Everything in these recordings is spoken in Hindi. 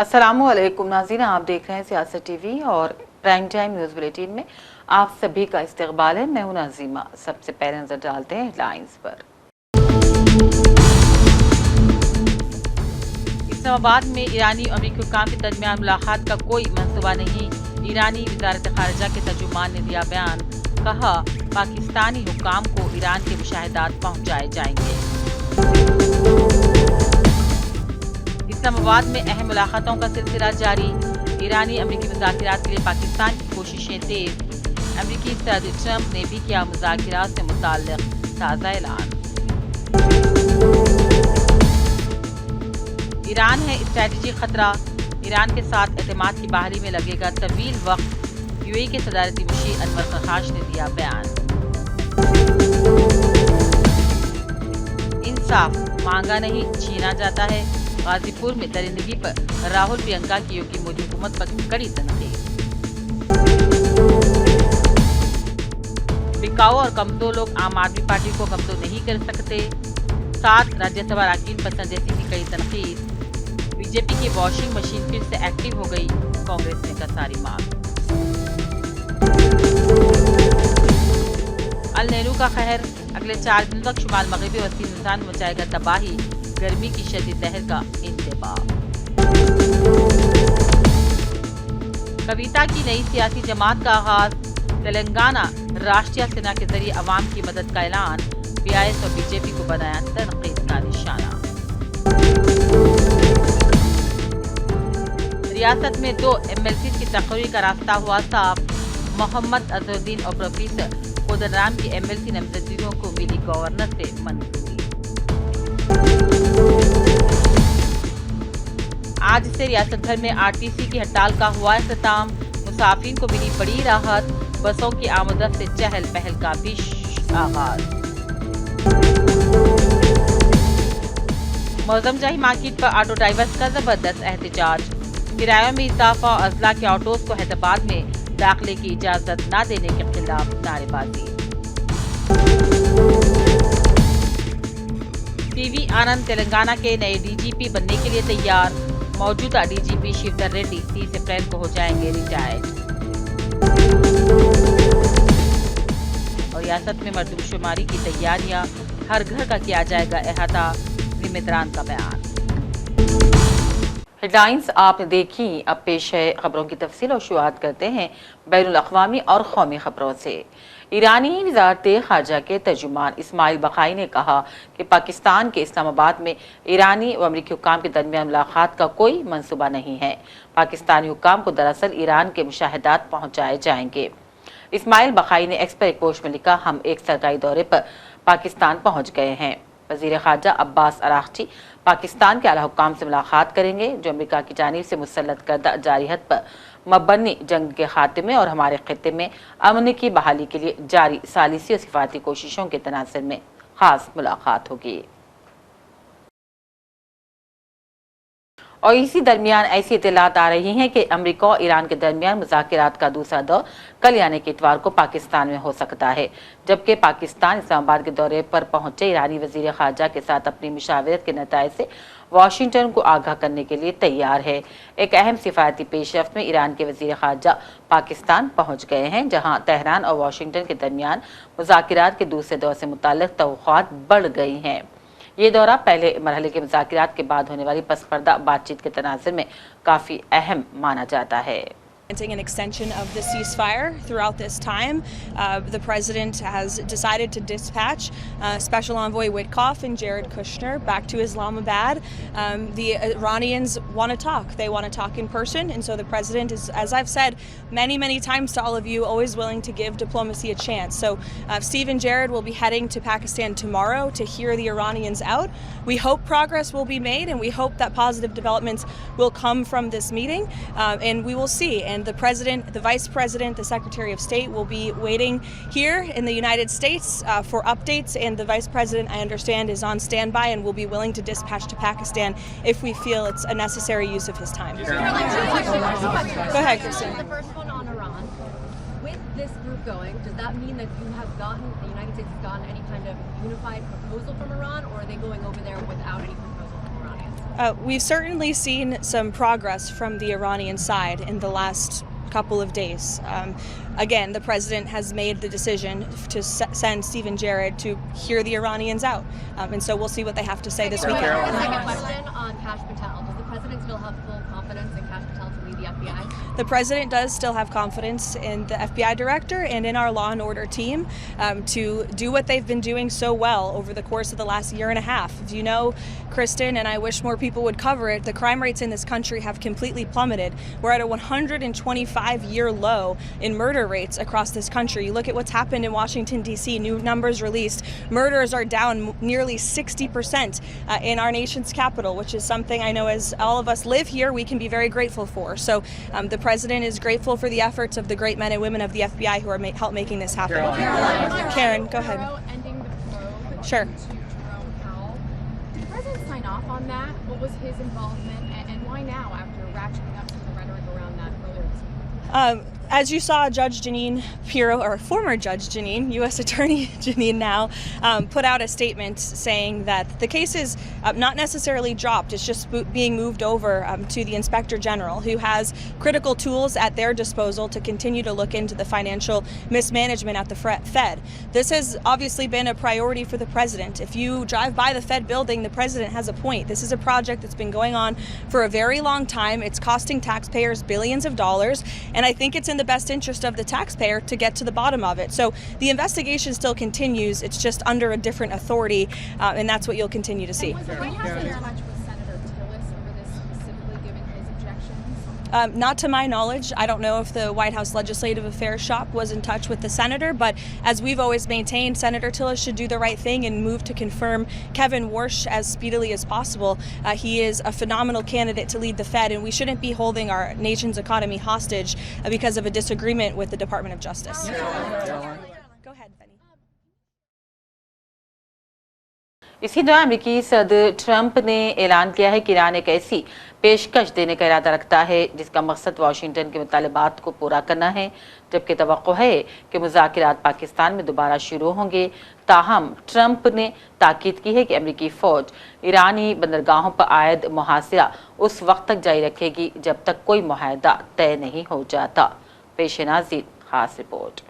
अस्सलामुअलैकुम नाज़रीन, आप देख रहे हैं सियासत टीवी और प्राइम टाइम न्यूज़ बुलेटिन में आप सभी का इस्तकबाल है। मैं हूं नाज़ीमा। सबसे पहले नजर डालते हैं हेडलाइंस पर। इस्लामाबाद में ईरानी और अमेरिकी हुक्काम के दरमियान मुलाकात का कोई मंसूबा नहीं। ईरानी वज़ारत ख़ारिजा के तर्जुमान ने दिया बयान, कहा पाकिस्तानी हुक्काम को ईरान के मुशाहिदात पहुँचाए जाएंगे। इस्लामाबाद में अहम मुलाकातों का सिलसिला जारी। ईरानी अमेरिकी मुज़ाकिरात के लिए पाकिस्तान की कोशिशें तेज। अमेरिकी सदर ट्रंप ने भी किया मुज़ाकिरात से मुताल्लिक़ ताज़ा ऐलान। ईरान है स्ट्रैटेजी खतरा। ईरान के साथ एतमाद की बहाली में लगेगा तवील वक्त। यूएई के सदारती मुशीर अनवर ख़र्खाश ने दिया बयान। इंसाफ मांगा नहीं, छीना जाता है। गाजीपुर में दरिंदगी पर राहुल प्रियंका की योगी मोदी हुकूमत पर कड़ी तनकीद। बिकाऊ और कमजोर लोग आम आदमी पार्टी को कमजोर नहीं कर सकते। 7 राज्यसभा अरकान पर संजय सिंह की कड़ी तनकीद। बीजेपी की वॉशिंग मशीन फिर से एक्टिव हो गई, कांग्रेस ने सारी मांग। अल नेहरू का कहर, अगले 4 दिन तक शुमाल मगरबी और वसीम में मचाएगा तबाही। गर्मी की शदीद लहर का इंतबाह। कविता की नई सियासी जमात का आगाज। तेलंगाना राष्ट्रीय सेना के जरिए अवाम की मदद का ऐलान। बीआईएस और बीजेपी को बनाया तनकीद का निशाना। रियासत में 2 एमएलसी की तकरीर का रास्ता हुआ साफ। मोहम्मद अजहरुद्दीन और प्रोफेसर कोदंडराम की एमएलसी नामजदगियों को मिली गवर्नर से मंजूरी। आज से रियासत भर में आरटीसी की हड़ताल का हुआ इख्तिताम। मुसाफिर को मिली बड़ी राहत। बसों की आमदरफ्त से चहल पहल का भी आगाज। मौजम जाही मार्केट पर ऑटो ड्राइवर्स का जबरदस्त एहतजाज। किरायों में इजाफा और अजला के ऑटोज को हैदराबाद में दाखिले की इजाजत न देने के खिलाफ नारेबाजी। टीवी आनंद तेलंगाना के नए डीजीपी बनने के लिए तैयार। मौजूदा डीजीपी शिवधर रेड्डी 30 अप्रैल को हो जाएंगे रिटायर्ड। और रियासत में मरदमशुमारी की तैयारियां, हर घर का किया जाएगा अहाता, जिम्मेदारान का बयान। हेडलाइंस आपने देखी। अब पेश है खबरों की तफसील और शुरुआत करते हैं बैनुल अक़वामी और कौमी खबरों से। ईरानी वज़ारत ख़ारिजा के तर्जुमान इस्माइल बक़ाई ने कहा कि पाकिस्तान के इस्लामाबाद में ईरानी व अमरीकी हुक्काम के दरमियान मुलाकात का कोई मंसूबा नहीं है। पाकिस्तानी हुक्काम को दरअसल ईरान के मुशाहिदात पहुँचाए जाएंगे। इस्माइल बक़ाई ने एक्स पर एक पोस्ट में लिखा, हम एक सरकारी दौरे पर पाकिस्तान पहुँच गए हैं। वज़ीर ख़ारिजा अब्बास अराग़ची पाकिस्तान के आला हुक्काम से मुलाकात करेंगे, जो अमेरिका की जानिब से मुसल्लत करदा जारहियत पर मबनी जंग के खात्मे और हमारे खित्ते में अमन की बहाली के लिए जारी सालिसी और सिफाती कोशिशों के तनासर में खास मुलाकात होगी। और इसी दरमियान ऐसी इत्तलात आ रही हैं कि अमेरिका और ईरान के दरमियान मुज़ाकिरात का दूसरा दौर कल यानी कि इतवार को पाकिस्तान में हो सकता है, जबकि पाकिस्तान इस्लामाबाद के दौरे पर पहुंचे ईरानी वज़ीर ख़ारिजा के साथ अपनी मुशावरत के नताइज से वाशिंगटन को आगाह करने के लिए तैयार है। एक अहम सिफारती पेशरफ्त में ईरान के वज़ीर ख़ारिजा पाकिस्तान पहुँच गए हैं, जहाँ तेहरान और वाशिंगटन के दरमियान मुज़ाकिरात के दूसरे दौर से मुताल्लिक़ तवक़्क़ुआत बढ़ गई हैं। ये दौरा पहले मरहले के मुज़ाकिरात के बाद होने वाली पसपर्दा बातचीत के तनाज़ुर में काफ़ी अहम माना जाता है। An extension of the ceasefire throughout this time. The president has decided to dispatch Special Envoy Witkoff and Jared Kushner back to Islamabad. The Iranians want to talk. They want to talk in person, and so the president is, as I've said many times to all of you, always willing to give diplomacy a chance. So Steve and Jared will be heading to Pakistan tomorrow to hear the Iranians out. We hope progress will be made, and we hope that positive developments will come from this meeting, and we will see. And the president, the vice president, the secretary of state will be waiting here in the United States for updates, and the vice president, I understand, is on standby and will be willing to dispatch to Pakistan if we feel it's a necessary use of his time. Go ahead, Kristen. The first one on Iran. With this group going, does that mean that the United States has gotten any kind of unified proposal from Iran, or are they going over there without any proposal from Iranians? We've certainly seen some progress from the Iranian side in the last couple of days. Again, the president has made the decision to send Stephen Jared to hear the Iranians out. And so we'll see what they have to say this weekend. A second question on Kash Patel. Does the president still have full confidence in Kash Patel to lead the FBI? The president does still have confidence in the FBI director and in our law and order team to do what they've been doing so well over the course of the last year and a half. As you know, Kristen, and I wish more people would cover it, the crime rates in this country have completely plummeted. We're at a 125-year low in murder rates across this country. You look at what's happened in Washington, D.C., new numbers released. Murders are down nearly 60% in our nation's capital, which is something I know as all of us live here, we can be very grateful for. So the president is grateful for the efforts of the great men and women of the FBI who are help making this happen. Karen, go ahead. Ending the probe Sure. to Jerome Powell. Did the president sign off on that? What was his involvement, and why now after ratcheting up some of the rhetoric around that earlier this week? As you saw, Judge Jeanine Pirro, or former Judge Jeanine, U.S. Attorney Jeanine now, put out a statement saying that the case is not necessarily dropped. It's just being moved over to the Inspector General, who has critical tools at their disposal to continue to look into the financial mismanagement at the Fed. This has obviously been a priority for the president. If you drive by the Fed building, the president has a point. This is a project that's been going on for a very long time. It's costing taxpayers billions of dollars, and I think it's in the best interest of the taxpayer to get to the bottom of it. So the investigation still continues. It's just under a different authority, and that's what you'll continue to see. Was the White House in touch with Senator Tillis over this specifically, given his objections? Not to my knowledge. I don't know if the White House Legislative Affairs shop was in touch with the senator, but as we've always maintained, Senator Tillis should do the right thing and move to confirm Kevin Warsh as speedily as possible. He is a phenomenal candidate to lead the Fed, and we shouldn't be holding our nation's economy hostage because of a disagreement with the Department of Justice. Go ahead, Benny. इसी दौरान अमेरिकी सदर ट्रंप ने ऐलान किया है कि ईरान एक ऐसी पेशकश देने का इरादा रखता है जिसका मकसद वाशिंगटन के मुतालबात को पूरा करना है, जबकि तवक्को है कि मुज़ाकिरात पाकिस्तान में दोबारा शुरू होंगे। ताहम ट्रंप ने ताकीद की है कि अमेरिकी फ़ौज ईरानी बंदरगाहों पर आयद मुहासिरा उस वक्त तक जारी रखेगी जब तक कोई मुआहदा तय नहीं हो जाता। पेश नाज़रीन खास रिपोर्ट।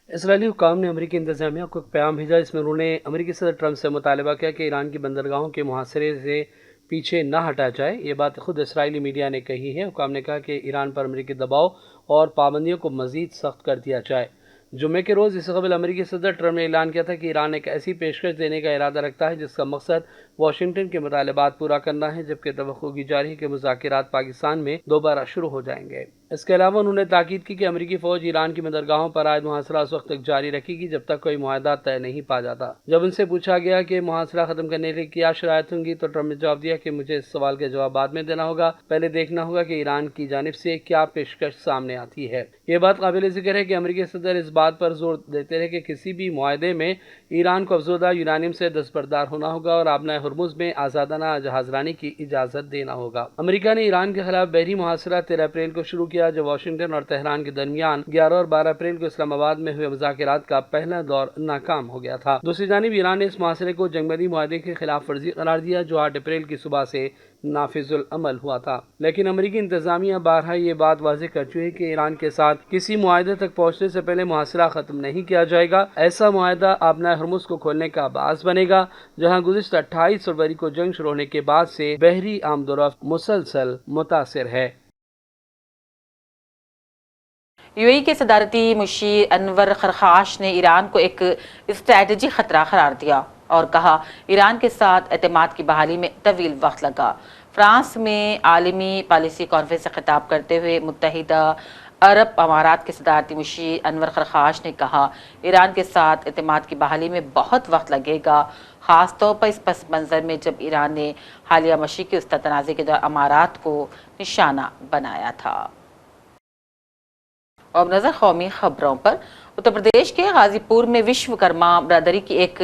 इसराइली हुक्काम ने अमेरिकी इंतजामिया को एक पैगाम भेजा, जिसमें उन्होंने अमेरिकी सदर ट्रंप से मुतालबा किया कि ईरान की बंदरगाहों के मुहासरे से पीछे न हटा जाए। ये बात खुद इसराइली मीडिया ने कही है। हुक्काम ने कहा कि ईरान पर अमेरिकी दबाव और पाबंदियों को मज़ीद सख्त कर दिया जाए। जुम्मे के रोज़ इससे कबल अमेरिकी सदर ट्रंप ने ऐलान किया था कि ईरान एक ऐसी पेशकश देने का इरादा रखता है जिसका मकसद वाशिंगटन के मुतालबात पूरा करना है, जबकि तवक्को की जा रही है कि मुज़ाकिरात पाकिस्तान में दोबारा शुरू हो जाएंगे। इसके अलावा उन्होंने ताकीद की कि अमेरिकी फ़ौज ईरान की बंदरगाहों पर आयद मुहासरा उस वक्त तक जारी रखेगी जब तक कोई मुआहदा तय नहीं पा जाता। जब उनसे पूछा गया कि मुहासरा ख़त्म करने के लिए क्या शराइत होंगी, तो ट्रंप ने जवाब दिया कि मुझे इस सवाल का जवाब बाद में देना होगा, पहले देखना होगा कि ईरान की जानिब से क्या पेशकश सामने आती है। ये बात काबिल ज़िक्र है कि अमेरिकी सदर इस बात पर जोर देते रहे कि किसी भी मुआहदे में ईरान को अफज़ोदा यूरानियम से दस्तबरदार होना होगा और आबना हुर्मुज़ में आज़ादाना जहाज़रानी की इजाज़त देना होगा। अमेरिका ने ईरान के खिलाफ बहरी मुहासरा 13 अप्रैल को शुरू किया, जब वाशिंगटन और तेहरान के दरमियान 11 और 12 अप्रैल को इस्लामाबाद में हुए मुज़ाकिरात का पहला दौर नाकाम हो गया था। दूसरी जानिब ईरान ने इस मुहासरे को जंगबंदी मुआहदे की खिलाफ वर्जी करार दिया, जो 8 अप्रैल की सुबह से नाफिजुल अमल हुआ था। लेकिन अमेरिकी इंतजामिया बारहा ये बात वाज़ेह कर चुकी है कि ईरान के साथ किसी मुआहदे तक पहुँचने से पहले मुहासरा ख़त्म नहीं किया जाएगा। ऐसा मुआहदा आबना हुर्मुज़ को खोलने का बास बनेगा, जहाँ गुज़िश्ता 28 फरवरी को जंग शुरू होने के बाद से बहरी आमदोरफ्त मुसलसल मुतासिर है। यूएई के सदारती मुशीर अनवर खरखाश ने ईरान को एक स्ट्रैटेजी खतरा करार दिया और कहा ईरान के साथ एतमाद की बहाली में तवील वक्त लगा। फ्रांस में आलमी पॉलिसी कॉन्फ्रेंस से खिताब करते हुए मुत्तहिदा अरब अमारात के सदारती मुशीर अनवर खरखाश ने कहा ईरान के साथ एतमाद की बहाली में बहुत वक्त लगेगा, ख़ास तौर पर इस पस मंज़र में जब ईरान ने हालिया मशीकी उस्ता तनाज़े के दौरान अमारात को निशाना बनाया था। और नज़र कौमी खबरों पर, उत्तर प्रदेश के गाजीपुर में विश्वकर्मा बरादरी की एक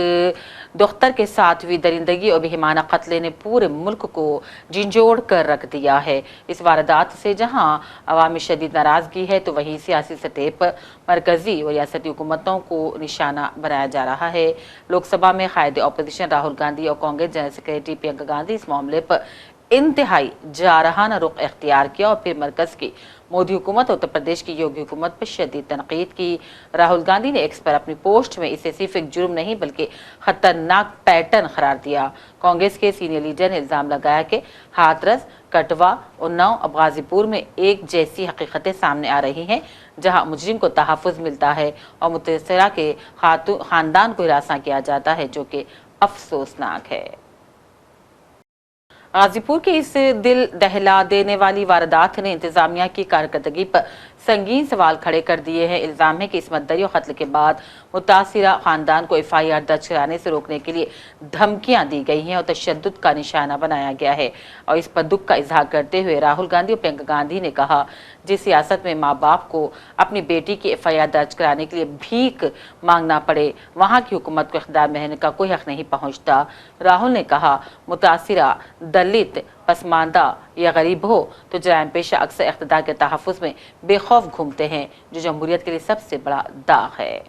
दुख्तर के साथ हुई दरिंदगी और बेहिमाना कत्ल ने पूरे मुल्क को झंझोड़ कर रख दिया है। इस वारदात से जहां अवाम में शदीद नाराज़गी है, तो वहीं सियासी सतह पर मरकजी और रियासती हुकूमतों को निशाना बनाया जा रहा है। लोकसभा में कायदे अपोजिशन राहुल गांधी और कांग्रेस जनरल सेक्रेटरी प्रियंका गांधी इस मामले पर इंतहाई जारहाना रुख इख्तियार किया और फिर मरकज की मोदी हुकूमत और उत्तर प्रदेश की योगी हुकूमत पर शदीद तनकीद की। राहुल गांधी ने एक्स पर अपनी पोस्ट में इसे सिर्फ एक जुर्म नहीं बल्कि खतरनाक पैटर्न करार दिया। कांग्रेस के सीनियर लीडर ने इल्जाम लगाया कि हाथरस, कटवा, उन्नाव और गाजीपुर में एक जैसी हकीकतें सामने आ रही हैं, जहां मुजरिम को तहफ़्फ़ुज़ मिलता है और मुतअस्सिरा के खानदान को हिरासा किया जाता है, जो कि अफसोसनाक है। गाजीपुर की इस दिल दहला देने वाली वारदात ने इंतजामिया की कारकर्दगी पर संगीन सवाल खड़े कर दिए हैं। इल्जाम है कि इस मद्दई और कत्ल के बाद मुतासिरा खानदान को FIR दर्ज कराने से रोकने के लिए धमकियां दी गई हैं और तशद्दुद का निशाना बनाया गया है। और इस पर दुख का इजहार करते हुए राहुल गांधी और प्रियंका गांधी ने कहा, जिस सियासत में माँ बाप को अपनी बेटी की FIR दर्ज कराने के लिए भीख मांगना पड़े, वहां की हुकूमत को इख्तियार में रहने का कोई हक नहीं पहुंचता। राहुल ने कहा, मुतासिरा दलित, पसमानदा या गरीब हो तो जराइम पेशा अक्सर इख्तिदार के तहफ़्फ़ुज़ में बेखौफ घूमते हैं, जो जमहूरियत के लिए सबसे बड़ा दाग है।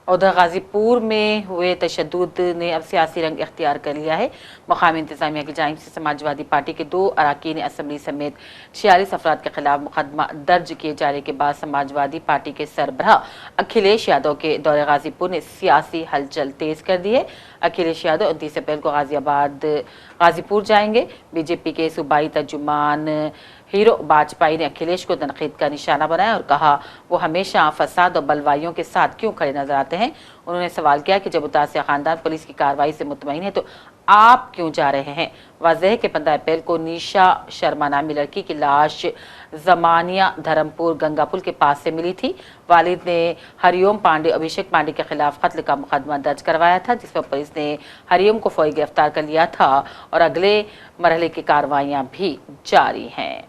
उधर गाजीपुर में हुए तशद्दुद ने अब सियासी रंग इख्तियार कर लिया है। मकामी इंतजामिया की जानिब से समाजवादी पार्टी के 2 अरकान असम्बली समेत 46 अफराद के खिलाफ मुकदमा दर्ज किए जाने के बाद समाजवादी पार्टी के सरबराह अखिलेश यादव के दौरे गाजीपुर ने सियासी हलचल तेज कर दी है। अखिलेश यादव 29 अप्रैल को गाजीपुर जाएंगे। बीजेपी के सूबाई तर्जुमान हीरो वाजपेयी ने अखिलेश को तनकीद का निशाना बनाया और कहा, वो हमेशा फसाद और बलवाइयों के साथ क्यों खड़े नजर आते हैं। उन्होंने सवाल किया कि जब मुतासिर खानदान पुलिस की कार्रवाई से मुतमईन है तो आप क्यों जा रहे हैं। वाज़ेह है कि 15 अप्रैल को निशा शर्मा नामी लड़की की लाश जमानिया धर्मपुर गंगापुल के पास से मिली थी। वालिद ने हरिओम पांडे, अभिषेक पांडे के खिलाफ कत्ल का मुकदमा दर्ज करवाया था, जिस पर पुलिस ने हरिओम को फौरी गिरफ्तार कर लिया था और अगले मरहले की कार्रवाइयां भी जारी हैं।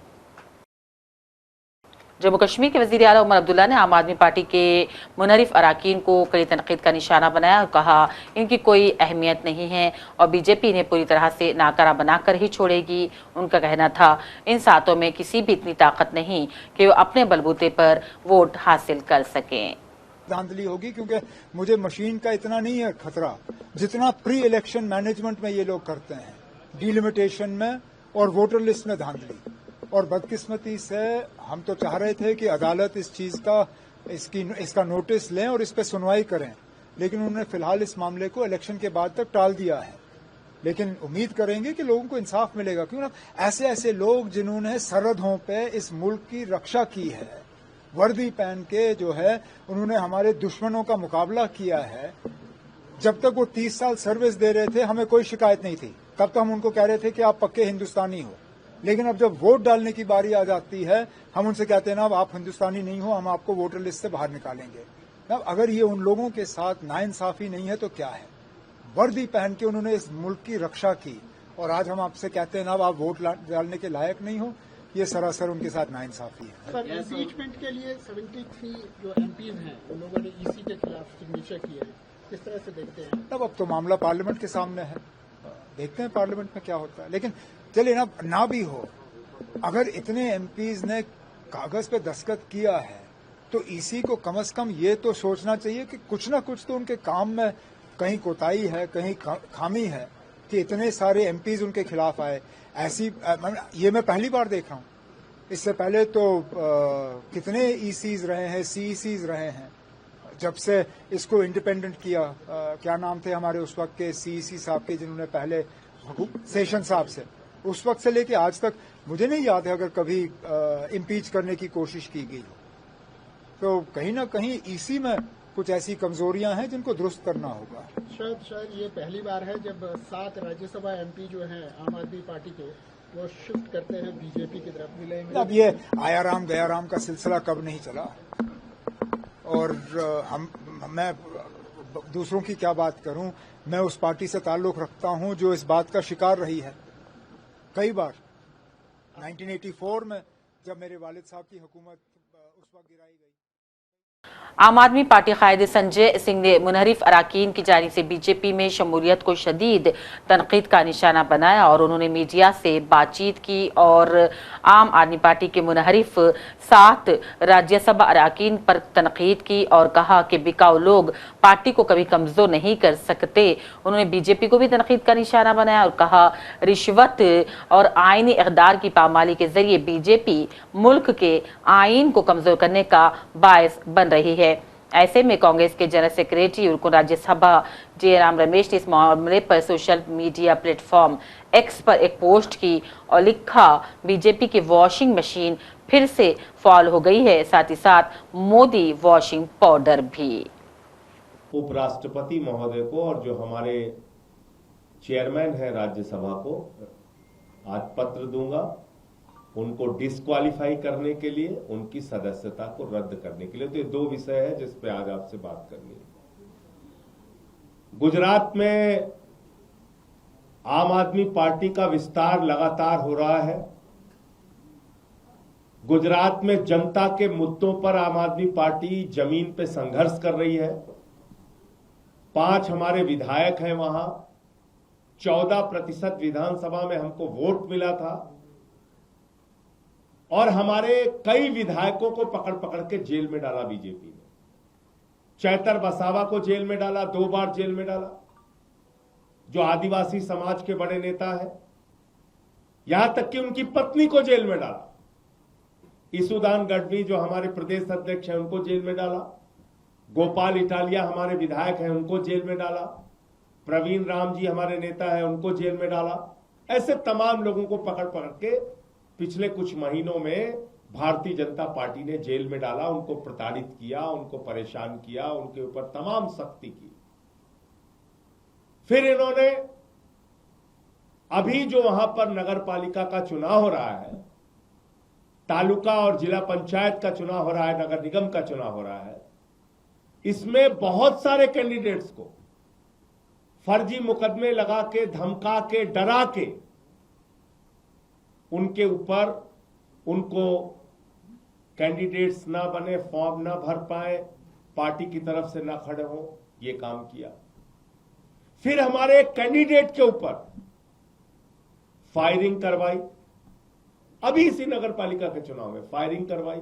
जम्मू कश्मीर के वज़ीर आला उमर अब्दुल्ला ने आम आदमी पार्टी के मुनहरिफ अरकान को कड़ी तनकीद का निशाना बनाया और कहा, इनकी कोई अहमियत नहीं है और बीजेपी इन्हें पूरी तरह से नाकारा बनाकर ही छोड़ेगी। उनका कहना था, इन सातों में किसी भी इतनी ताकत नहीं कि वो अपने बलबूते पर वोट हासिल कर सकें। धांधली होगी, क्योंकि मुझे मशीन का इतना नहीं है खतरा जितना प्री इलेक्शन मैनेजमेंट में ये लोग करते हैं, डिलिमिटेशन में और वोटर लिस्ट में धांधली। और बदकिस्मती से हम तो चाह रहे थे कि अदालत इस चीज का इसका नोटिस लें और इस पर सुनवाई करें, लेकिन उन्होंने फिलहाल इस मामले को इलेक्शन के बाद तक टाल दिया है। लेकिन उम्मीद करेंगे कि लोगों को इंसाफ मिलेगा, क्योंकि ऐसे ऐसे लोग जिन्होंने सरहदों पे इस मुल्क की रक्षा की है, वर्दी पहन के जो है उन्होंने हमारे दुश्मनों का मुकाबला किया है। जब तक वो 30 साल सर्विस दे रहे थे हमें कोई शिकायत नहीं थी, तब तक हम उनको कह रहे थे कि आप पक्के हिंदुस्तानी हो। लेकिन अब जब वोट डालने की बारी आ जाती है हम उनसे कहते हैं ना, अब आप हिंदुस्तानी नहीं हो, हम आपको वोटर लिस्ट से बाहर निकालेंगे। अब अगर ये उन लोगों के साथ नाइंसाफी नहीं है तो क्या है। वर्दी पहन के उन्होंने इस मुल्क की रक्षा की और आज हम आपसे कहते हैं ना, अब आप वोट डालने के लायक नहीं हो, ये सरासर उनके साथ नाइंसाफी है। सर, इम्पीचमेंट के लिए 73 जो एमपीज हैं उन लोगों ने ईसी के खिलाफ सिग्नेचर किए हैं, किस तरह से देखते हैं? अब तो मामला पार्लियामेंट के सामने है, देखते हैं पार्लियामेंट में क्या होता है। लेकिन चलिए ना भी हो, अगर इतने एमपीज ने कागज पे दस्तखत किया है तो ईसी को कम से कम ये तो सोचना चाहिए कि कुछ ना कुछ तो उनके काम में कहीं कोताही है, कहीं खामी है कि इतने सारे एमपीज उनके खिलाफ आए। ऐसी ये मैं पहली बार देख रहा हूं। इससे पहले तो कितने ईसीज रहे हैं, सीईसीज रहे हैं। जब से इसको इंडिपेंडेंट किया, क्या नाम थे हमारे उस वक्त के सीईसी साहब के, जिन्होंने पहले सेशन साहब से, उस वक्त से लेके आज तक मुझे नहीं याद है अगर कभी इम्पीच करने की कोशिश की गई। तो कहीं ना कहीं ईसी में कुछ ऐसी कमजोरियां हैं जिनको दुरुस्त करना होगा। शायद ये पहली बार है जब 7 राज्यसभा एमपी जो हैं आम आदमी पार्टी के, वो शिफ्ट करते हैं बीजेपी की तरफ मिलेंगे। अब ये आया राम गया राम का सिलसिला कब नहीं चला, और मैं दूसरों की क्या बात करूं। मैं उस पार्टी से ताल्लुक रखता हूं जो इस बात का शिकार रही है कई बार। 1984 में जब मेरे वालिद साहब की हुकूमत उस वक्त गिराई गई। आम आदमी पार्टी कायद संजय सिंह ने मुनहरिफ अराकीन की जानिब से बीजेपी में शमूलियत को शदीद तनकीद का निशाना बनाया और उन्होंने मीडिया से बातचीत की और आम आदमी पार्टी के मुनहरिफ 7 राज्यसभा अराकीन पर तनकीद की और कहा कि बिकाऊ लोग पार्टी को कभी कमजोर नहीं कर सकते। उन्होंने बीजेपी को भी तनकीद का निशाना बनाया और कहा रिश्वत और आईनी इक़दार की पामाली के जरिए बीजेपी मुल्क के आइन को कमजोर करने का बायस बन रही है। ऐसे में कांग्रेस के जनरल सेक्रेटरी और राज्यसभा जयराम रमेश ने इस मामले पर सोशल मीडिया प्लेटफॉर्म एक्स पर एक पोस्ट की और लिखा बीजेपी की वॉशिंग मशीन फिर से फॉल हो गई है, साथ ही साथ मोदी वॉशिंग पाउडर भी। उपराष्ट्रपति महोदय को और जो हमारे चेयरमैन है राज्यसभा को आज पत्र दूंगा, उनको डिस्क्वालीफाई करने के लिए, उनकी सदस्यता को रद्द करने के लिए। तो ये 2 विषय है जिस पे आज आपसे बात करनी है। गुजरात में आम आदमी पार्टी का विस्तार लगातार हो रहा है। गुजरात में जनता के मुद्दों पर आम आदमी पार्टी जमीन पे संघर्ष कर रही है। 5 हमारे विधायक हैं वहां, 14% विधानसभा में हमको वोट मिला था और हमारे कई विधायकों को पकड़ पकड़ के जेल में डाला बीजेपी ने। चैतर वसावा को जेल में डाला, 2 बार जेल में डाला, जो आदिवासी समाज के बड़े नेता है। यहां तक कि उनकी पत्नी को जेल में डाला। ईसुदान गढ़वी जो हमारे प्रदेश अध्यक्ष हैं उनको जेल में डाला। गोपाल इटालिया हमारे विधायक हैं उनको जेल में डाला। प्रवीण राम जी हमारे नेता हैं उनको जेल में डाला। ऐसे तमाम लोगों को पकड़ पकड़ के पिछले कुछ महीनों में भारतीय जनता पार्टी ने जेल में डाला, उनको प्रताड़ित किया, उनको परेशान किया, उनके ऊपर तमाम सख्ती की। फिर इन्होंने अभी जो वहां पर नगर पालिका का चुनाव हो रहा है, तालुका और जिला पंचायत का चुनाव हो रहा है, नगर निगम का चुनाव हो रहा है, इसमें बहुत सारे कैंडिडेट्स को फर्जी मुकदमे लगा के, धमका के, डरा के उनके ऊपर उनको कैंडिडेट्स ना बने, फॉर्म ना भर पाए, पार्टी की तरफ से ना खड़े हो, ये काम किया। फिर हमारे कैंडिडेट के ऊपर फायरिंग करवाई। अभी इसी नगर पालिका के चुनाव में फायरिंग करवाई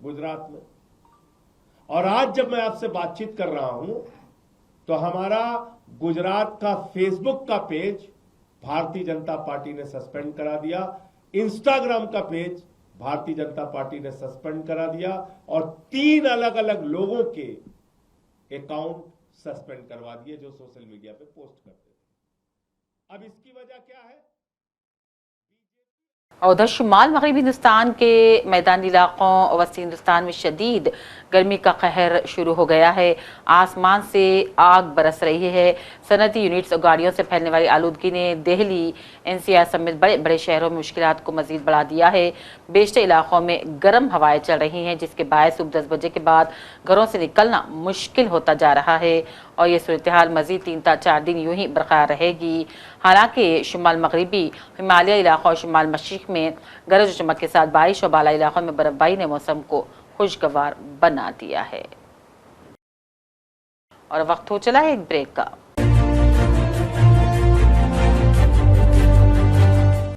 गुजरात में। और आज जब मैं आपसे बातचीत कर रहा हूं तो हमारा गुजरात का फेसबुक का पेज भारतीय जनता पार्टी ने सस्पेंड करा दिया, इंस्टाग्राम का पेज भारतीय जनता पार्टी ने सस्पेंड करा दिया और 3 अलग अलग लोगों के अकाउंट सस्पेंड करवा दिए जो सोशल मीडिया पे पोस्ट करते थे। अब इसकी वजह क्या है? और उधर शुमाल मगरबी हिंदुस्तान के मैदानी इलाकों और वस्ती हिंदुस्तान में शदीद गर्मी का कहर शुरू हो गया है। आसमान से आग बरस रही है। सनती यूनिट्स और गाड़ियों से फैलने वाली आलूदगी ने दिल्ली, एनसीआर समेत बड़े बड़े शहरों में मुश्किलात को मजीद बढ़ा दिया है। बेशतर इलाकों में गर्म हवाएं चल रही हैं, जिसके बायस सुबह 10 बजे के बाद घरों से निकलना मुश्किल होता जा रहा है और ये सूरत हाल मजीद 3-4 दिन यूं ही बरकरार रहेगी। हालांकि शुमाल मगरबी, हिमालय इलाकों और शुमाल मशरिक में गरज और चमक के साथ बारिश और बाला इलाकों में बर्फबारी ने मौसम को खुशगवार बना दिया है। और वक्त हो चला है एक ब्रेक का।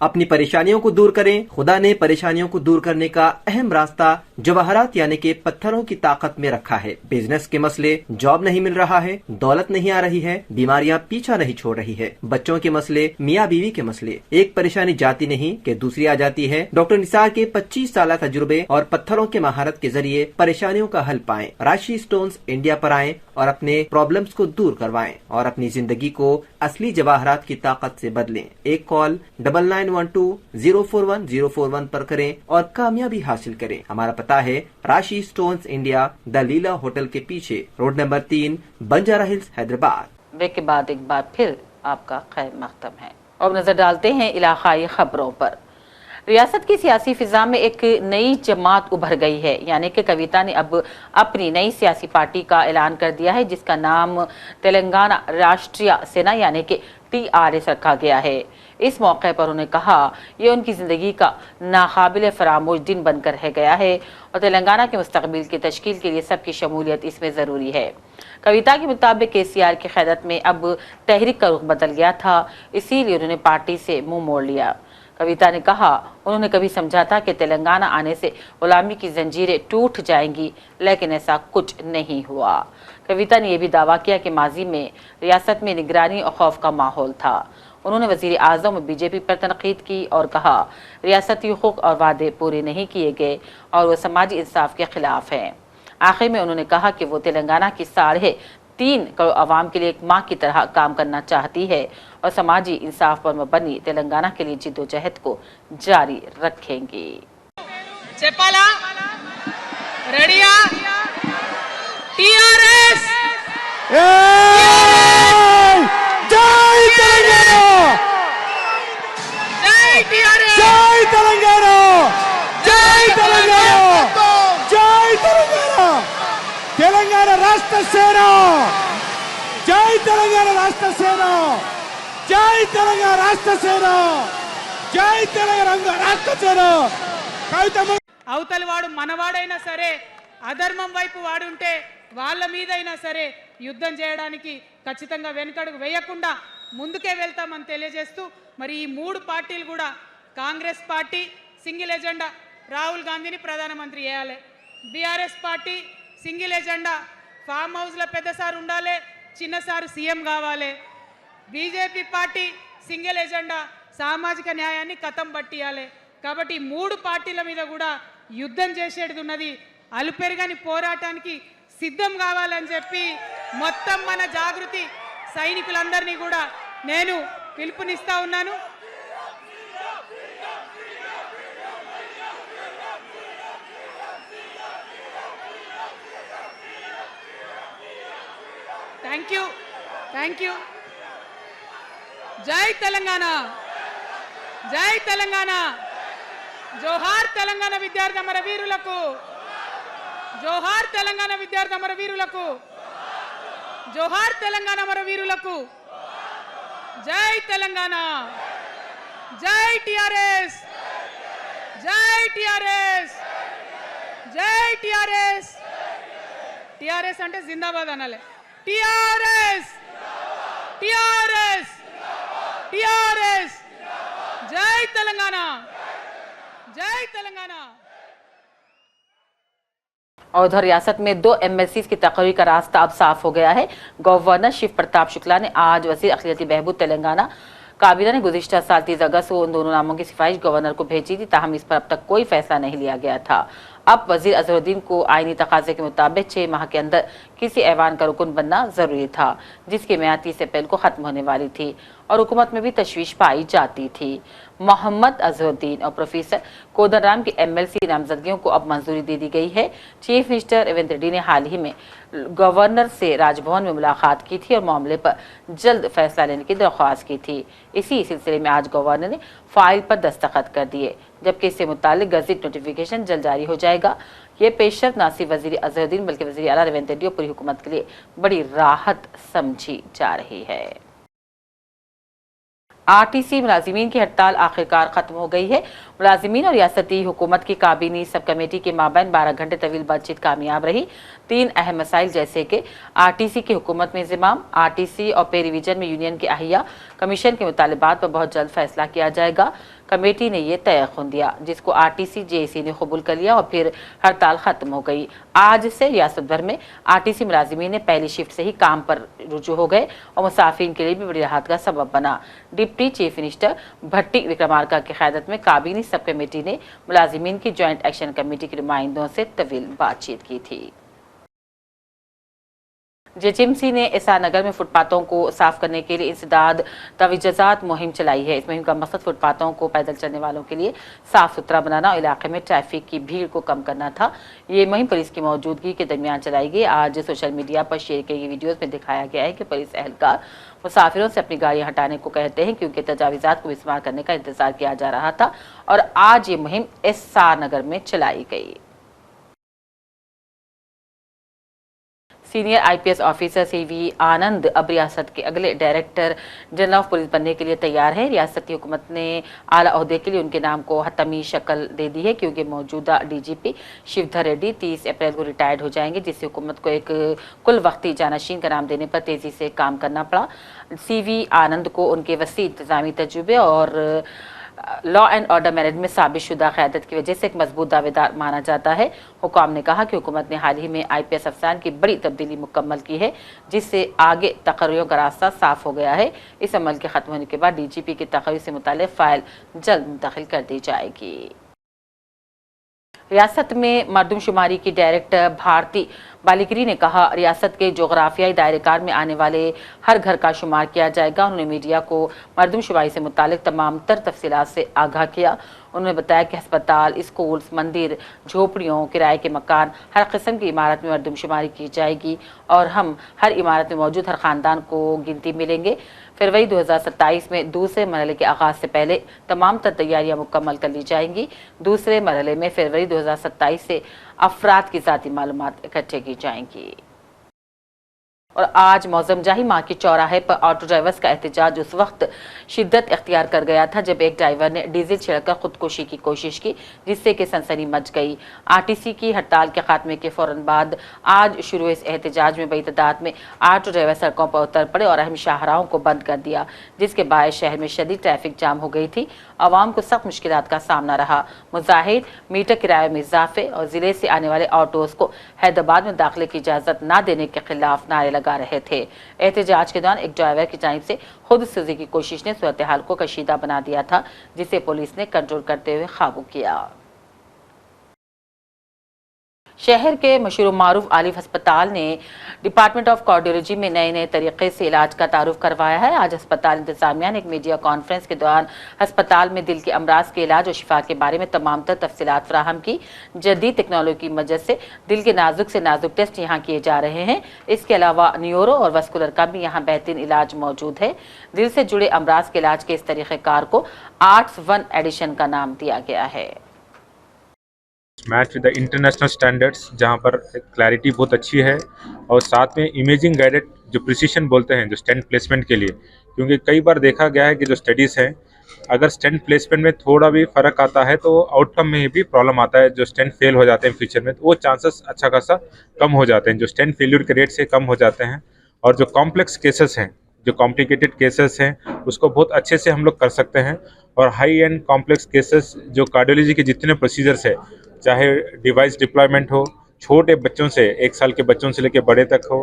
अपनी परेशानियों को दूर करें। खुदा ने परेशानियों को दूर करने का अहम रास्ता जवाहरात यानी के पत्थरों की ताकत में रखा है। बिजनेस के मसले, जॉब नहीं मिल रहा है, दौलत नहीं आ रही है, बीमारियां पीछा नहीं छोड़ रही है, बच्चों के मसले, मियाँ बीवी के मसले, एक परेशानी जाती नहीं कि दूसरी आ जाती है। डॉक्टर निसार के 25 साल तजुर्बे और पत्थरों के महारत के जरिए परेशानियों का हल पाएं। राशि स्टोन्स इंडिया पर आएं और अपने प्रॉब्लम्स को दूर करवाएं और अपनी जिंदगी को असली जवाहरात की ताकत से बदलें। एक कॉल 9912-041-041 पर करें और कामयाबी हासिल करें। हमारा पता है Rashi stones India, the Leela hotel के पीछे, road number 3, Banjara hills, Hyderabad. Break के बाद एक बार फिर आपका खैर मख्तम है। अब नजर डालते हैं इलाकाई खबरों पर। रियासत की सियासी फिजा में एक नई जमात उभर गई है, यानी कि कविता ने अब अपनी नई सियासी पार्टी का ऐलान कर दिया है, जिसका नाम तेलंगाना राष्ट्रीय सेना यानी कि TRS रखा गया है। इस मौके पर उन्होंने कहा ये उनकी जिंदगी का नाकाबिल फरामोश दिन बनकर रह गया है और तेलंगाना के मुस्तकबिल की तश्कील के लिए सबकी शमूलियत इसमें जरूरी है। कविता के मुताबिक केसीआर की क़यादत में अब तहरीक का रुख बदल गया था, इसीलिए उन्होंने पार्टी से मुंह मोड़ लिया। कविता ने कहा उन्होंने कभी समझा था कि तेलंगाना आने से गुलामी की जंजीरें टूट जाएंगी, लेकिन ऐसा कुछ नहीं हुआ। कविता ने यह भी दावा किया कि माजी में रियासत में निगरानी और खौफ का माहौल था। उन्होंने वजीर आजम और बीजेपी पर तनकीद की और कहा रियासती हुकूक और वादे पूरे नहीं किए गए और वह समाजी इंसाफ के खिलाफ हैं। आखिर में उन्होंने कहा कि वो तेलंगाना की 3.5 करोड़ आवाम के लिए एक माँ की तरह काम करना चाहती है और समाजी इंसाफ पर मबनी तेलंगाना के लिए जिद्दोजहद को जारी रखेंगी। చెప్పాలా రెడీయా టిఆర్ఎస్ జై తెలంగాణ జై టిఆర్ఎస్ జై తెలంగాణ జై తెలంగాణ జై తెలంగాణ తెలంగాణ రాష్ట్ర సేన జై తెలంగాణ రాష్ట్ర సేన జై తెలంగాణ రాష్ట్ర సేన జై తెలంగాణ రాష్ట్ర సేన కవిత అవతలి వాడు మనవాడైనా సరే అధర్మం వైపు వాడుంటే వాళ్ళ మీదైనా సరే యుద్ధం చేయడానికి ఖచ్చితంగా వెనుకడుగు వేయకుండా ముందుకే వెళ్తామని తెలియజేస్తూ మరి ఈ 3 పార్టీలు కూడా Congress party single agenda Rahul గాంధీని ప్రధానమంత్రి చేయాలి, BRS party single agenda farm హౌస్లో పెద్దసారి ఉండాలి, చిన్నసారి సీఎం కావాలి, బీజేపీ పార్టీ సింగిల్ ఎజెండా సామాజిక న్యాయాన్ని కథం పట్టియాలి। కాబట్టి 3 పార్టీల మీద కూడా యుద్ధం చేసేది ఉన్నది, అలుపెరగని పోరాటానికి సిద్ధం కావాలని చెప్పి మొత్తం మన జాగృతి సైనికులందరినీ కూడా నేను పిలుపునిస్తా ఉన్నాను। థ్యాంక్ యూ జై తెలంగాణ జై తెలంగాణ జోహార్ తెలంగాణ విద్యార్థి అమర వీరులకు జోహార్ తెలంగాణ విద్యార్థి అమర వీరులకు జోహార్ తెలంగాణ అమర వీరులకు జై తెలంగాణ జై టిఆర్ఎస్ జై టిఆర్ఎస్ జై టిఆర్ఎస్ టిఆర్ఎస్ అంటే జిందాబాద్ అనాలి। టిఆర్ఎస్ టిఆర్ఎస్ టిఆర్ఎస్ జై తెలంగాణ జై తెలంగాణ। और उधर रियासत में 2 MLCs की तकरीर का रास्ता अब साफ हो गया है। गवर्नर शिव प्रताप शुक्ला ने आज वजीर अखिलती बहबूद तेलंगाना काबीना ने गुज़िश्ता साल 30 अगस्त को उन दोनों नामों की सिफारिश गवर्नर को भेजी थी, ताहम इस पर अब तक कोई फैसला नहीं लिया गया था। अब वजीर अजहरुद्दीन को आईनी तकाजे के मुताबिक 6 माह के अंदर किसी ऐवान का रुकन बनना जरूरी था, जिसकी मियाद 30 अप्रैल को खत्म होने वाली थी और हुकूमत में भी तशवीश पाई जाती थी। मोहम्मद अजहरुद्दीन और प्रोफेसर कोदंडराम की MLC नामजदगियों को अब मंजूरी दे दी गई है। चीफ मिनिस्टर रेवंत रेड्डी ने हाल ही में गवर्नर से राजभवन में मुलाकात की थी और मामले पर जल्द फैसला लेने की दरख्वास्त की थी। इसी सिलसिले में आज गवर्नर ने फाइल पर दस्तखत कर दिए, जबकि इससे मुतालिक गज़ेट नोटिफिकेशन जल्द जारी हो जाएगा। ये पेशरफ न सिर्फ वजीर अजहरुद्दीन बल्कि वजीर आला रेवंत रेड्डी और पूरी हुकूमत के लिए बड़ी राहत समझी जा रही है। RTC मुलाजिमीन की हड़ताल आखिरकार खत्म हो गई है। मुलाजिमीन और रियासती हुकूमत की काबीनी सब कमेटी के माबैन 12 घंटे तवील बातचीत कामयाब रही। 3 अहम मसाइल जैसे कि RTC की हुकूमत में इंज़माम, RTC और पे रिवीजन में यूनियन के अहिया, कमीशन के मुतालिबात पर बहुत जल्द फैसला किया जाएगा। कमेटी ने यह तयख्खुन दिया, जिसको RTC JAC ने कबूल कर लिया और फिर हड़ताल खत्म हो गई। आज से रियासत भर में RTC मुलाजिमीन ने पहली शिफ्ट से ही काम पर रुजू हो गए और मुसाफिरीन के लिए भी बड़ी राहत का सबब बना। डिप्टी चीफ मिनिस्टर भट्टी विक्रमार्का की क़यादत में काबीनी सब कमेटी ने मुलाजिमीन की ज्वाइंट एक्शन कमेटी के नुमाइंदों से तवील बातचीत की थी। JHMC ने एसआर नगर में फुटपाथों को साफ करने के लिए इंसदाद तवीज़ात मुहिम चलाई है। इस मुहिम का मकसद फुटपाथों को पैदल चलने वालों के लिए साफ सुथरा बनाना और इलाके में ट्रैफिक की भीड़ को कम करना था। ये मुहिम पुलिस की मौजूदगी के दरमियान चलाई गई। आज सोशल मीडिया पर शेयर की गई वीडियोज में दिखाया गया है कि पुलिस एहलकार मुसाफिरों से अपनी गाड़ियां हटाने को कहते हैं, क्योंकि तजावीज़ात को इस्तेमाल करने का इंतजार किया जा रहा था और आज ये मुहिम एसआर नगर में चलाई गई। सीनियर IPS ऑफिसर CV आनंद अब रियासत के अगले डायरेक्टर जनरल ऑफ पुलिस बनने के लिए तैयार है। रियासती हुकूमत ने आला ओहदे के लिए उनके नाम को हतमी शक्ल दे दी है, क्योंकि मौजूदा DGP शिवधर रेड्डी 30 अप्रैल को रिटायर्ड हो जाएंगे, जिससे हुकूमत को एक कुल वक्ती जानशीन का नाम देने पर तेजी से काम करना पड़ा। CV आनंद को उनके वसी इंतजामी तजुर्बे और लॉ एंड ऑर्डर मैनेजमेंट में साबितशुदा क़यादत की वजह से एक मजबूत दावेदार माना जाता है। हुकाम ने कहा कि हुकूमत ने हाल ही में IPS अफसरान की बड़ी तब्दीली मुकम्मल की है, जिससे आगे तकर्रियों का रास्ता साफ हो गया है। इस अमल के खत्म होने के बाद DGP की तकर्री से मुताल्लिक़ फ़ाइल जल्द मुंतकिल कर दी जाएगी। रियासत में मरदमशुमारी की डायरेक्टर भारती बालिकरी ने कहा, रियासत के जोग्राफियाई दायरेकार में आने वाले हर घर का शुमार किया जाएगा। उन्होंने मीडिया को मरदमशुमारी से मुतालिक तमाम तर तफसीलात से आगाह किया। उन्होंने बताया कि अस्पताल, स्कूल्स, मंदिर, झोपड़ियों, किराए के मकान, हर किस्म की इमारत में मरदमशुमारी की जाएगी और हम हर इमारत में मौजूद हर ख़ानदान को गिनती मिलेंगे। फरवरी 2027 में दूसरे मरहले के आगाज़ से पहले तमाम तर तैयारियाँ मुकम्मल कर ली जाएंगी। दूसरे मरहले में फरवरी 2027 से अफराद की ज़ाती मालूमात इकट्ठे की जाएंगी। और आज मौसम जाही माह के चौराहे पर ऑटो ड्राइवर्स का एहतजाज उस वक्त शिद्दत इख्तियार कर गया था जब एक ड्राइवर ने डीजल छिड़कर खुदकुशी की कोशिश की, जिससे कि सनसनी मच गई। RTC की हड़ताल के खात्मे के फौरन बाद आज शुरू हुए इस एहतजाज में बड़ी तादाद में ऑटो ड्राइवर सड़कों पर उतर पड़े और अहम शाहराहों को बंद कर दिया, जिसके बायस शहर में शदीद ट्रैफिक जाम हो गई थी। आवाम को सख्त मुश्किलात का सामना रहा। मुजाहिद मीटर किराए में इजाफे और जिले से आने वाले ऑटोज़ को हैदराबाद में दाखिले की इजाज़त न देने के खिलाफ नारे लगा रहे थे। एहतजाज के दौरान एक ड्राइवर की जानिब से खुदकुशी की कोशिश ने सूरत हाल को कशीदा बना दिया था, जिसे पुलिस ने कंट्रोल करते हुए काबू किया। शहर के मशहूर मारूफ आलिफ अस्पताल ने डिपार्टमेंट ऑफ कार्डियोलॉजी में नए नए तरीके से इलाज का तारुफ करवाया है। आज अस्पताल इंतजामिया ने एक मीडिया कॉन्फ्रेंस के दौरान अस्पताल में दिल के अमराज के इलाज और शिफा के बारे में तमाम तर तफसीलात फराहम की। जदीद टेक्नोलॉजी की मदद से दिल के नाजुक से नाजुक टेस्ट यहाँ किए जा रहे हैं। इसके अलावा न्यूरो और वस्कुलर का भी यहाँ बेहतरीन इलाज मौजूद है। दिल से जुड़े अमराज के इलाज के इस तरीक़ेकार को आर्ट्स 1 एडिशन का नाम दिया गया है। Match with the international standards, जहाँ पर क्लैरिटी बहुत अच्छी है और साथ में इमेजिंग गाइडेड जो प्रिसीशन बोलते हैं जो स्टेंट प्लेसमेंट के लिए, क्योंकि कई बार देखा गया है कि जो स्टडीज़ हैं अगर स्टेंट प्लेसमेंट में थोड़ा भी फ़र्क आता है तो आउटकम में भी प्रॉब्लम आता है। जो स्टेंट फेल हो जाते हैं फ्यूचर में तो वो चांसेस अच्छा खासा कम हो जाते हैं, जो स्टेंट फेल्यूर के रेट से कम हो जाते हैं। और जो कॉम्प्लेक्स केसेस हैं, जो कॉम्प्लिकेटेड केसेस हैं, उसको बहुत अच्छे से हम लोग कर सकते हैं। और हाई एंड कॉम्प्लेक्स केसेस जो कार्डियोलॉजी के जितने प्रोसीजर्स है, चाहे डिवाइस डिप्लॉयमेंट हो, छोटे बच्चों से 1 साल के बच्चों से लेकर बड़े तक हो,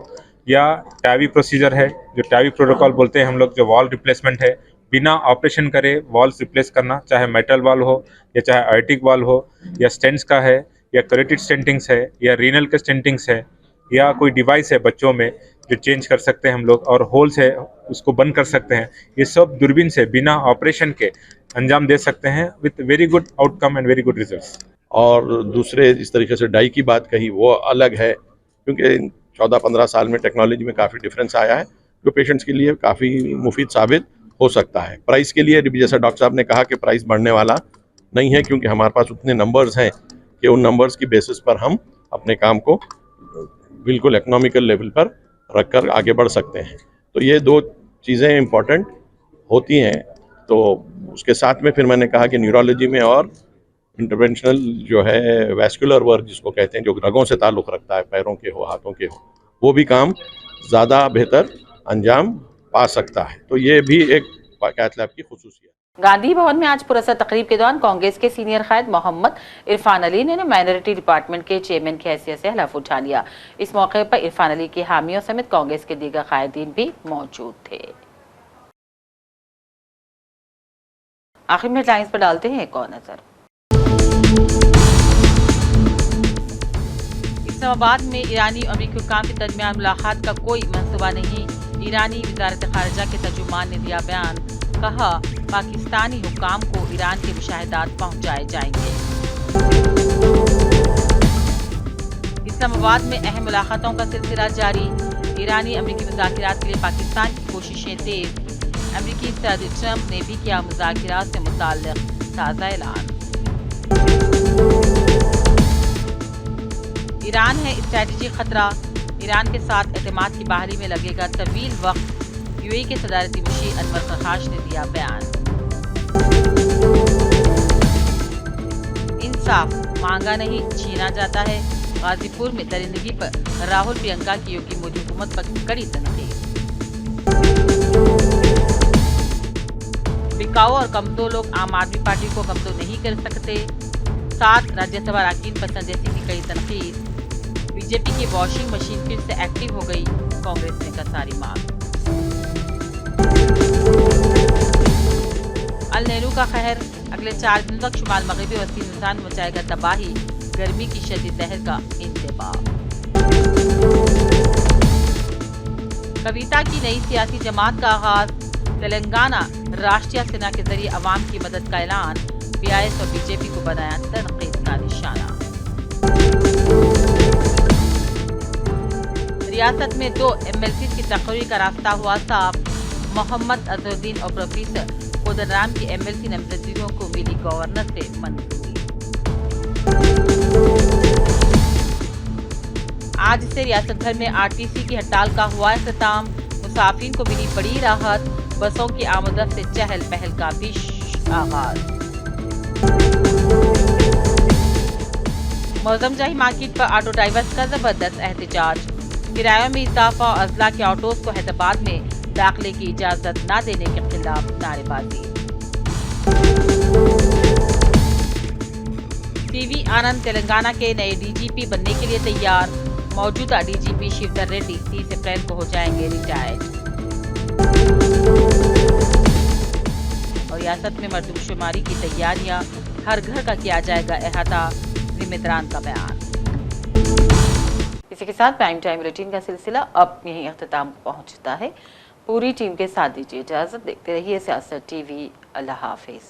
या टावी प्रोसीजर है जो टावी प्रोटोकॉल बोलते हैं हम लोग, जो वॉल रिप्लेसमेंट है, बिना ऑपरेशन करे वॉल्स रिप्लेस करना, चाहे मेटल वॉल हो या चाहे आर्टिक वॉल हो, या स्टेंट्स का है या करेटिड स्टेंटिंग्स है या रीनल का स्टेंटिंग्स है, या कोई डिवाइस है बच्चों में जो चेंज कर सकते हैं हम लोग, और होल्स है उसको बंद कर सकते हैं। ये सब दूरबीन से बिना ऑपरेशन के अंजाम दे सकते हैं with very good outcome and very good results. और दूसरे जिस तरीके से डाई की बात कही वो अलग है, क्योंकि 14-15 साल में टेक्नोलॉजी में काफ़ी डिफरेंस आया है जो पेशेंट्स के लिए काफ़ी मुफीद साबित हो सकता है। प्राइस के लिए जैसा डॉक्टर साहब ने कहा कि प्राइस बढ़ने वाला नहीं है, क्योंकि हमारे पास उतने नंबर्स हैं कि उन नंबर्स की बेसिस पर हम अपने काम को बिल्कुल इकोनॉमिकल लेवल पर रखकर आगे बढ़ सकते हैं। तो ये 2 चीज़ें इम्पॉर्टेंट होती हैं। तो उसके साथ में फिर मैंने कहा कि न्यूरोलॉजी में और इंटरवेंशनल जो है वैस्कुलर वर्क जिसको कहते हैं, जो रगों से ताल्लुक़ रखता है, पैरों के हो, हाथों के हो, वो भी काम ज़्यादा बेहतर अंजाम पा सकता है। तो ये भी एक कैथ लैब की खुसूसियत। गांधी भवन में आज पुरस्कार तकरीब के दौरान कांग्रेस के सीनियर कायद मोहम्मद इरफान अली ने माइनॉरिटी डिपार्टमेंट के चेयरमैन की हैसियत से हलफ उठा लिया। इस मौके पर इरफान अली के हामियों समेत कांग्रेस के दीगर कायदीन भी मौजूद थे। आखिर में हेडलाइंस पर डालते हैं एक और नजर। इस्लामाबाद में ईरानी और अमेरिकी हुक्काम के दरमियान मुलाकात का कोई मंसूबा नहीं। ईरानी वज़ारत ख़ारिजा के तर्जुमान ने दिया बयान, कहा पाकिस्तानी हुक्काम को ईरान के मुशाहिदात पहुंचाए जाएंगे। इस्लामाबाद में अहम मुलाकातों का सिलसिला जारी। ईरानी अमेरिकी मुज़ाकिरात के लिए पाकिस्तान की कोशिशें तेज। अमेरिकी सदर ट्रंप ने भी किया मुज़ाकिरात से मुताल्लिक़ ताज़ा ऐलान। ईरान है स्ट्रैटेजिक खतरा। ईरान के साथ एतमाद की बहाली में लगेगा तवील वक्त, यूएई के सदारती मुशीर अनवर फरहाश ने दिया बयान। इंसाफ मांगा नहीं छीना जाता है। गाजीपुर में दरिंदगी पर राहुल प्रियंका की योगी मोदी हुकूमत पर कड़ी तनकीद। बिकाऊ और कमजोर लोग आम आदमी पार्टी को कमजोर नहीं कर सकते। 7 राज्यसभा अरकान पर संजय सिंह की कड़ी तनकीद। बीजेपी की वॉशिंग मशीन फिर से एक्टिव हो गई, कांग्रेस ने कसारी मांग। अल नेहरू का कहर, अगले 4 दिनों तक शुमाल मगरबी वसीम में मचाएगा तबाही, गर्मी की शदीद लहर का इंतबाह। कविता की नई सियासी जमात का आगाज, तेलंगाना राष्ट्रीय सेना के जरिए अवाम की मदद का ऐलान, बीआईएस और बीजेपी को बनाया तनकीद का निशाना। रियासत में 2 एमएलसी की तकरीर का रास्ता हुआ साफ, मोहम्मद अजहरुद्दीन और प्रोफेसर कोदरराम की एमएलसी नामजदगियों को मिली गवर्नर से मंजूरी। आज से रियासत भर में आरटीसी की हड़ताल का हुआ इख्तिताम, मुसाफिर को मिली बड़ी राहत, बसों की आमदरफ्त से चहल पहल का भी आगाज। मौजम जाही मार्केट पर ऑटो ड्राइवर्स का जबरदस्त एहतजाज, किरायों में इजाफा और अजला के ऑटोज को हैदराबाद में दाखिले की इजाजत न देने के खिलाफ नारेबाजी। पीवी आनंद तेलंगाना के नए डीजीपी बनने के लिए तैयार, मौजूदा डीजीपी शिवधर रेड्डी 30 अप्रैल को हो जाएंगे रिटायर्ड। और रियासत में मरदमशुमारी की तैयारियां, हर घर का किया जाएगा अहाता, जिम्मेदारान का बयान। इसी के साथ प्राइम टाइम बुलेटिन का सिलसिला अब यहीं अख्तिताम पहुंचता है। पूरी टीम के साथ दीजिए इजाजत, देखते रहिए सियासत टीवी। अल्लाह हाफिज।